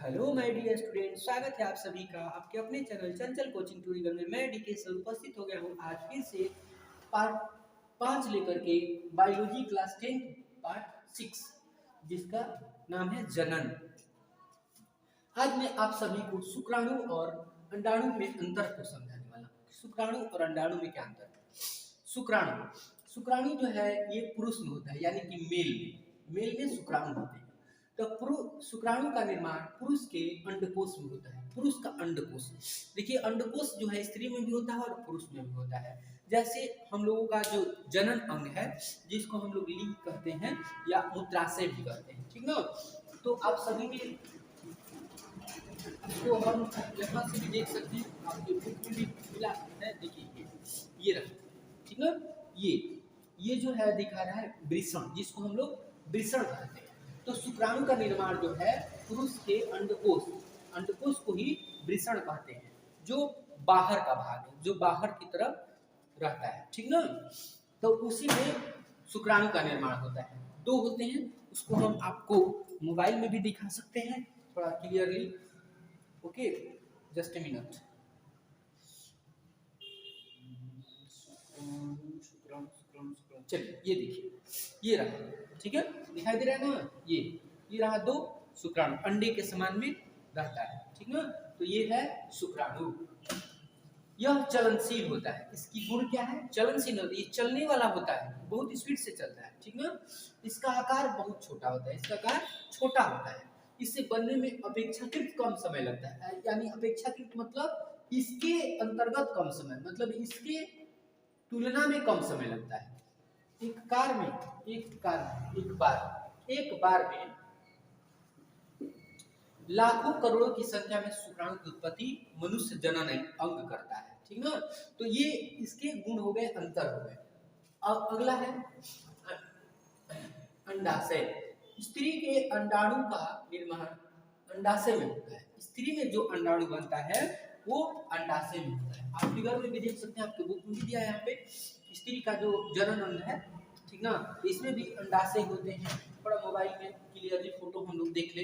Hello my dear student, स्वागत है आप सभी का आपके अपने चैनल चंचल कोचिंग ट्यूटोरियल में। मैं डीके सर उपस्थित हो गया हूँ आज फिर से पार्ट 5 लेकर के बायोलॉजी क्लास 10 पार्ट 6 जिसका नाम है जनन। आज मैं आप सभी को शुक्राणु और अंडाणु में अंतर को समझाने वाला हूँ। शुक्राणु और अंडाणु में क्या अंतर है? शुक्राणु शुक्राणु जो है ये पुरुष में होता है, यानी कि मेल में शुक्राणु होते हैं। तो शुक्राणु का निर्माण पुरुष के अंडकोश में होता है। पुरुष का अंडकोश, देखिए अंडकोश जो है स्त्री में भी होता है और पुरुष में भी होता है। जैसे हम लोगों का जो जनन अंग है जिसको हम लोग लिंग कहते हैं या मूत्राशय भी कहते हैं, ठीक ना। तो आप सभी के इसको हम यहाँ से भी देख सकते हैं, आपके बुक में भी मिला है। देखिए ये रहा, ठीक ना। ये जो है दिखा रहा है वृषण, जिसको हम लोग वृषण कहते हैं। तो शुक्राणु का निर्माण जो है पुरुष के अंडकोश को ही वृषण कहते हैं, जो बाहर का भाग है, जो बाहर की तरफ रहता है, ठीक ना। तो उसी में शुक्राणु का निर्माण होता है। दो होते हैं, उसको हम आपको मोबाइल में भी दिखा सकते हैं थोड़ा clearly. Okay, just a minute. चलिए ये देखिए, ये रहा, ठीक है, दिखाई दे रहा है ना। ये रहा दो शुक्राणु, अंडे के समान में रहता है, ठीक ना। तो ये है शुक्राणु। यह चलनशील होता है। इसकी गुण क्या है? चलनशील होता है, ये चलने वाला होता है, बहुत स्पीड से चलता है, ठीक ना। इसका आकार बहुत छोटा होता है, इसका आकार छोटा होता है। इससे बनने में अपेक्षाकृत कम समय लगता है, यानी अपेक्षाकृत मतलब इसके अंतर्गत कम समय, मतलब इसके तुलना में कम समय लगता है। एक बार में लाखों करोड़ों की संख्या में शुक्राणु की उत्पत्ति मनुष्य जनन अंग करता है, ठीक ना। तो ये इसके गुण हो गए, अंतर हो गए। अब अगला है अंडाशय। स्त्री के अंडाणु का निर्माण अंडाशय में होता है। स्त्री में जो अंडाणु बनता है वो अंडाशय में होता है। आप फिगर में भी देख सकते हैं, आपके बुक में भी दिया है यहाँ पे स्त्री का जो जनन अंग है, ठीक ना। इसमें भी अंडाशय होते हैं। थोड़ा मोबाइल में क्लियरली फोटो हम लोग देख ले।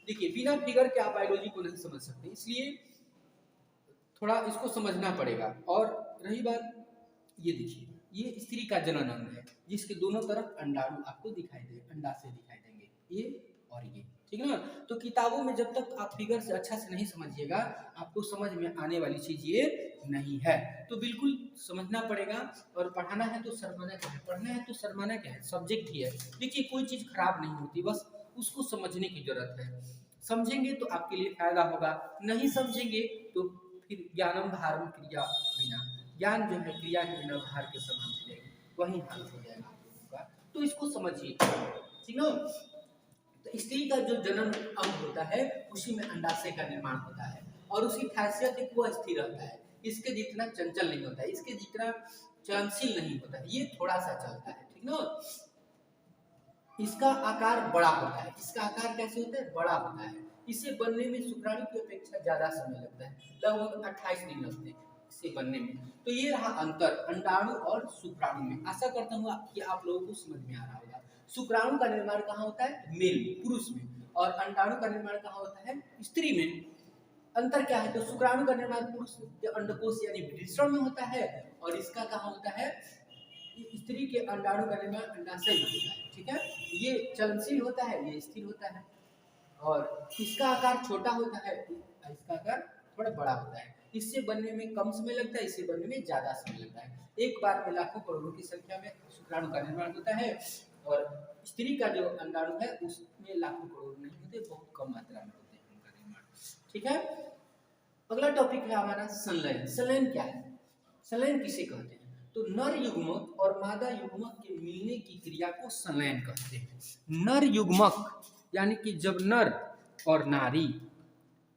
देखिए बिना फिगर के आप बायोलॉजी को नहीं समझ सकते, इसलिए थोड़ा इसको समझना पड़ेगा। और रही बात, ये देखिए ये स्त्री का जनन अंग है जिसके दोनों तरफ अंडाणु आपको दिखाई दे, अंडाशय दिखाई देंगे, ये और ये, ठीक है ना। तो किताबों में जब तक आप फिगर से अच्छा से नहीं समझिएगा, आपको समझ में आने वाली चीज ये नहीं है। तो बिल्कुल समझना पड़ेगा। और पढ़ाना है तो शर्माना क्या है, पढ़ना है तो शर्माना क्या है, सब्जेक्ट ही है। देखिए कोई चीज खराब नहीं होती, बस उसको समझने की जरूरत है। समझेंगे तो आपके लिए फायदा होगा, नहीं समझेंगे तो फिर ज्ञानम भारम क्रिया बिना, ज्ञान जो है क्रिया के बिना भार के समान हो जाएगी, वही हाल हो जाएगा आप लोगों का। तो इसको समझिए, ठीक है। तो स्त्री का जो जन्म अंग होता है उसी में अंडाशय का निर्माण होता है, और उसकी खासियत है कि वह स्थिर रहता है, इसके जितना चंचल नहीं होता है, इसके जितना चलनशील नहीं होता है, ये थोड़ा सा चलता है, ठीक ना। इसका आकार बड़ा होता है। इसका आकार कैसे होता है? बड़ा होता है। इसे बनने में शुक्राणु की अपेक्षा ज्यादा समय लगता है, लगभग 28 दिन लगते हैं इसे बनने में। तो ये रहा अंतर अंडाणु और शुक्राणु में। आशा करता हूँ कि आप लोगों को समझ में आ रहा होगा। शुक्राणु का निर्माण कहाँ होता है? मेल, पुरुष में, और अंडाणु का निर्माण कहाँ होता है? स्त्री में। अंतर क्या है? तो शुक्राणु का निर्माण पुरुष के अंडकोश यानी वृषण में होता है, और इसका कहाँ होता है? स्त्री के अंडाणु का निर्माण अंडाशय में होता है, ठीक है। ये चलनशील होता है, ये स्थिर होता है, और इसका आकार छोटा होता है, इसका आकार थोड़ा बड़ा होता है। इससे बनने में कम समय लगता है, इससे बनने में ज्यादा समय लगता है। एक बार में लाखों करोड़ों की संख्या में शुक्राणु का निर्माण होता है, और स्त्री का जो अंडाणु है उसमें लाखों करोड़ नहीं होते, बहुत कम मात्रा में होते हैं उनका निर्माण, ठीक है। अगला टॉपिक है हमारा संलयन। संलयन क्या है? संलयन किसे कहते हैं? तो नर युग्मक और मादा युग्मक के मिलने की क्रिया को संलयन कहते हैं। नर युग्मक यानी कि जब नर और नारी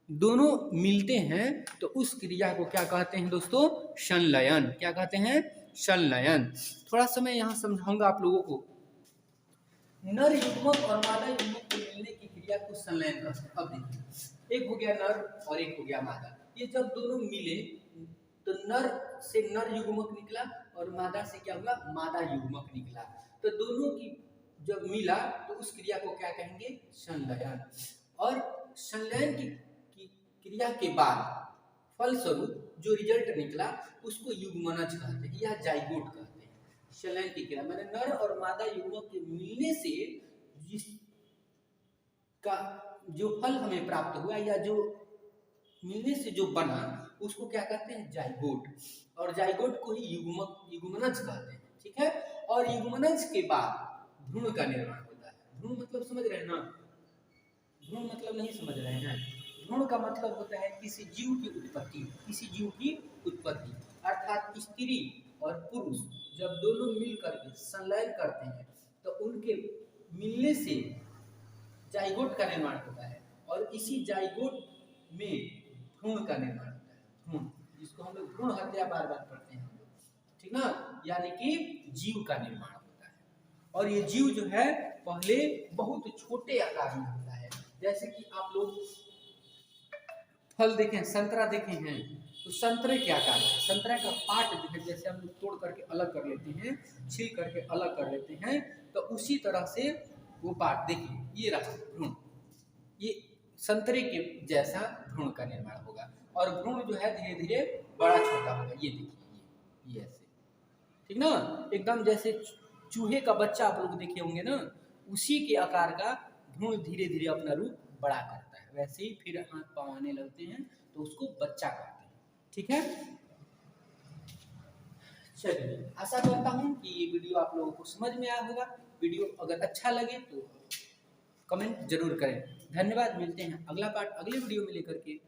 दोनों मिलते हैं तो उस क्रिया को क्या कहते हैं दोस्तों? संलयन। क्या कहते हैं? संलयन। थोड़ा सा मैं यहाँ समझाऊंगा आप लोगों को। नर युग्मक और मादा युग्मक के मिलने की क्रिया को संलयन कहते हैं। अब देखिए, एक हो गया नर और एक हो गया मादा। ये जब दोनों मिले तो नर से नर युग्मक निकला और मादा से क्या हुआ? मादा युग्मक निकला। तो दोनों की जब मिला तो उस क्रिया को क्या कहेंगे? संलयन। और संलयन की क्रिया के बाद फलस्वरूप जो रिजल्ट निकला उसको युग्मनज कहते हैं या जाइगोट कहते हैं। संलयन की क्रिया मैंने नर और मादा युग्मक के मिलने से जिसका जो फल हमें प्राप्त हुआ या जो मिलने से जो बना उसको क्या कहते हैं, जाइगोट। और जाइगोट को ही युग्मनज कहते हैं, ठीक है। और युग्मनज के बाद भ्रूण का निर्माण होता है। भ्रूण मतलब समझ रहे हैं ना, भ्रूण मतलब नहीं समझ रहे हैं। भ्रूण का मतलब होता है किसी जीव की उत्पत्ति, किसी जीव की उत्पत्ति, अर्थात स्त्री और पुरुष जब दोनों मिलकर के संलयन करते हैं तो उनके मिलने से जाइगोट का निर्माण होता है और इसी जाइगोट में भ्रूण का निर्माण होता है। भ्रूण, जिसको हम लोग भ्रूण हत्या बार बार पढ़ते हैं हम लोग, ठीक ना, यानी कि जीव का निर्माण होता है। और ये जीव जो है पहले बहुत छोटे आकार में होता है। जैसे कि आप लोग फल देखें, संतरा देखे हैं तो संतरे के आकार का, संतरा का पार्ट जो है जैसे हम लोग तोड़ करके अलग कर लेते हैं, छील करके अलग कर लेते हैं, तो उसी तरह से वो पार्ट देखिए, ये रहा भ्रूण, ये संतरे के जैसा भ्रूण का निर्माण होगा। और भ्रूण जो है धीरे धीरे बड़ा छोटा होगा, ये देखिए ये ऐसे, ठीक ना, एकदम जैसे चूहे का बच्चा आप लोग देखे होंगे ना, उसी के आकार का भ्रूण धीरे धीरे अपना रूप बड़ा करता है। वैसे ही फिर हाथ पाँव आने लगते हैं तो उसको बच्चा कहते हैं, ठीक है। चलिए, आशा करता हूँ कि ये वीडियो आप लोगों को समझ में आया होगा। वीडियो अगर अच्छा लगे तो कमेंट जरूर करें। धन्यवाद, मिलते हैं अगला पार्ट अगले वीडियो में लेकर के।